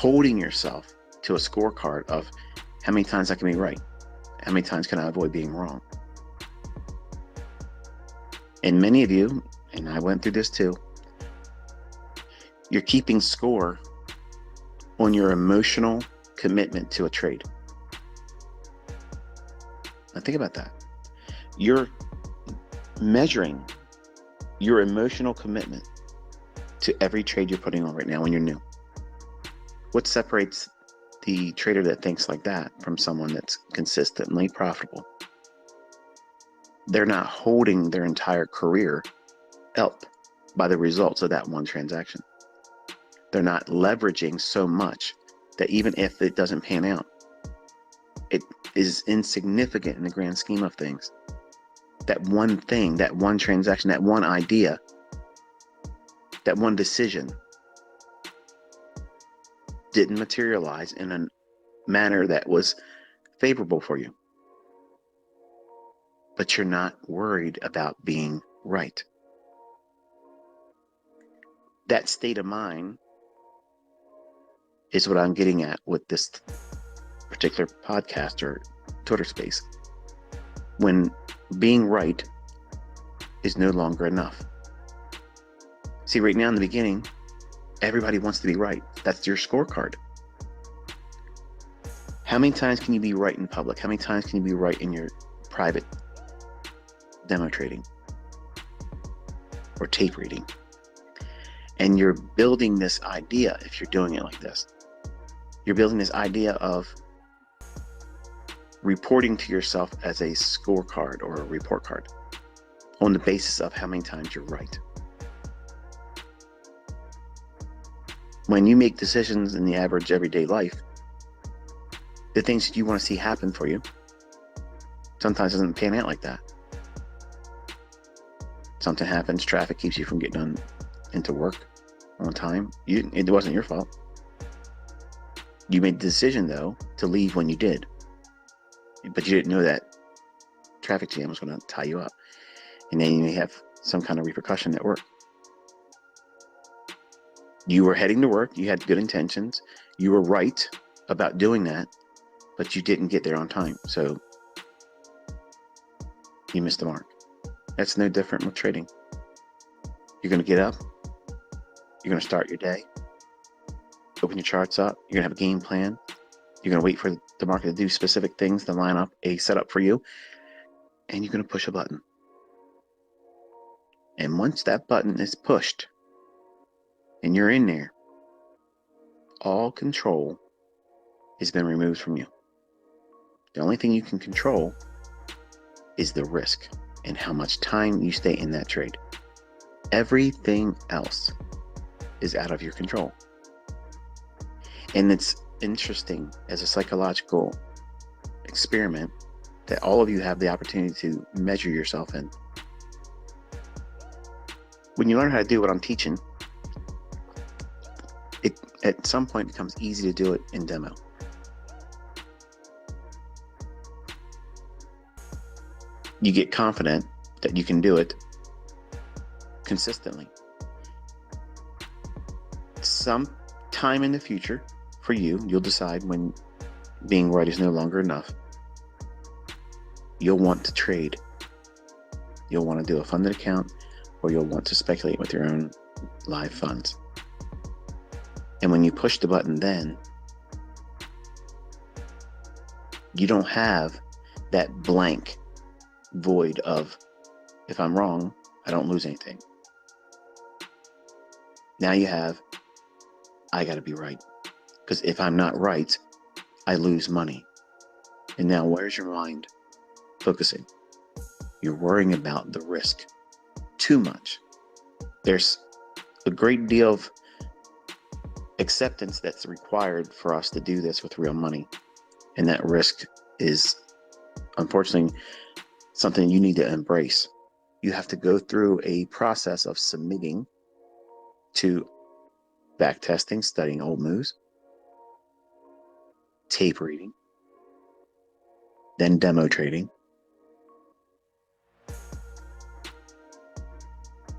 holding yourself to a scorecard of how many times I can be right, how many times can I avoid being wrong. And many of you, and I went through this too, you're keeping score on your emotional commitment to a trade. Now think about that. You're measuring your emotional commitment to every trade you're putting on right now when you're new. What separates the trader that thinks like that from someone that's consistently profitable? They're not holding their entire career up by the results of that one transaction. They're not leveraging so much that even if it doesn't pan out, it is insignificant in the grand scheme of things. That one thing, that one transaction, that one idea, that one decision didn't materialize in a manner that was favorable for you. But you're not worried about being right. That state of mind is what I'm getting at with this particular podcast or Twitter space. When being right is no longer enough. See, right now in the beginning, everybody wants to be right. That's your scorecard. How many times can you be right in public? How many times can you be right in your private demo trading or tape reading? And you're building this idea, if you're doing it like this, you're building this idea of reporting to yourself as a scorecard or a report card on the basis of how many times you're right. When you make decisions in the average everyday life, the things that you want to see happen for you sometimes doesn't pan out like that. Something happens, traffic keeps you from getting into work on time. It wasn't your fault. You made the decision, though, to leave when you did. But you didn't know that traffic jam was going to tie you up. And then you may have some kind of repercussion at work. You were heading to work. You had good intentions. You were right about doing that, but you didn't get there on time. So you missed the mark. That's no different with trading. You're going to get up. You're going to start your day. Open your charts up. You're going to have a game plan. You're going to wait for the market to do specific things to line up a setup for you. And you're going to push a button. And once that button is pushed and you're in there, all control has been removed from you. The only thing you can control is the risk and how much time you stay in that trade. Everything else is out of your control. And it's interesting as a psychological experiment that all of you have the opportunity to measure yourself in. When you learn how to do what I'm teaching, it at some point becomes easy to do it in demo. You get confident that you can do it consistently. Some time in the future for you, you'll decide when being right is no longer enough. You'll want to trade. You'll want to do a funded account, or you'll want to speculate with your own live funds. And when you push the button, then you don't have that blank void of, if I'm wrong, I don't lose anything. Now you have, I got to be right. Because if I'm not right, I lose money. And now where's your mind focusing? You're worrying about the risk too much. There's a great deal of acceptance that's required for us to do this with real money. And that risk is, unfortunately, something you need to embrace. You have to go through a process of submitting to back testing, studying old moves, tape reading, then demo trading.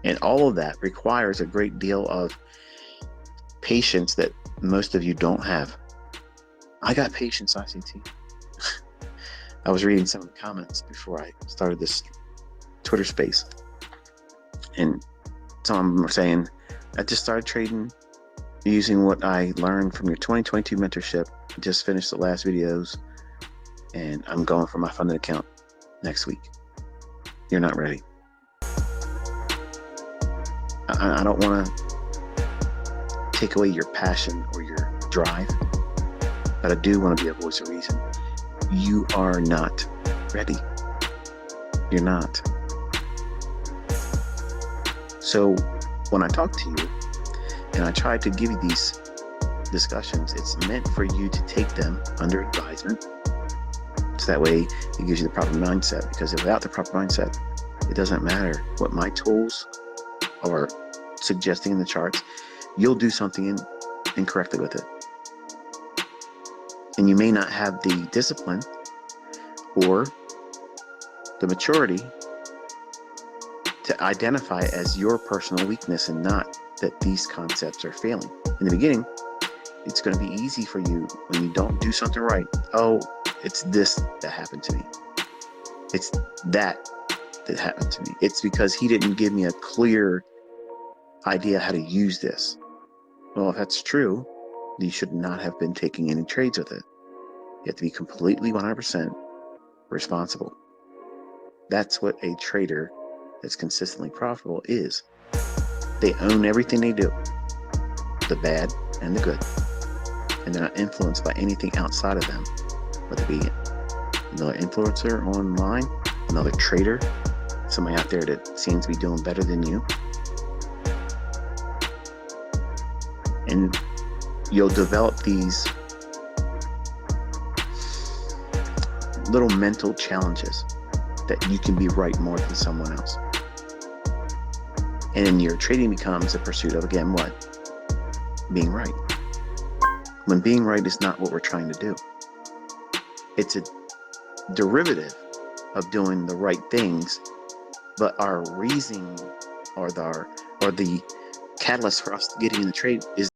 And all of that requires a great deal of patience that most of you don't have. I got patience, ICT. I was reading some of the comments before I started this Twitter space, and some of them were saying, I just started trading using what I learned from your 2022 mentorship. I just finished the last videos, and I'm going for my funded account next week. You're not ready. I don't want to take away your passion or your drive, but I do want to be a voice of reason. You are not ready. You're not. So when I talk to you and I try to give you these discussions, it's meant for you to take them under advisement. So that way it gives you the proper mindset, because without the proper mindset, it doesn't matter what my tools are suggesting in the charts. You'll do something incorrectly with it. And you may not have the discipline or the maturity to identify it as your personal weakness and not that these concepts are failing. In the beginning, it's going to be easy for you when you don't do something right. Oh, it's this that happened to me. It's that happened to me. It's because he didn't give me a clear idea how to use this. Well, if that's true, you should not have been taking any trades with it. You have to be completely 100% responsible. That's what a trader that's consistently profitable is. They own everything they do, the bad and the good, and they're not influenced by anything outside of them, whether it be another influencer online, another trader, somebody out there that seems to be doing better than you. And you'll develop these little mental challenges that you can be right more than someone else. And your trading becomes a pursuit of, again, what? Being right. When being right is not what we're trying to do. It's a derivative of doing the right things, but our reasoning or the catalyst for us getting in the trade is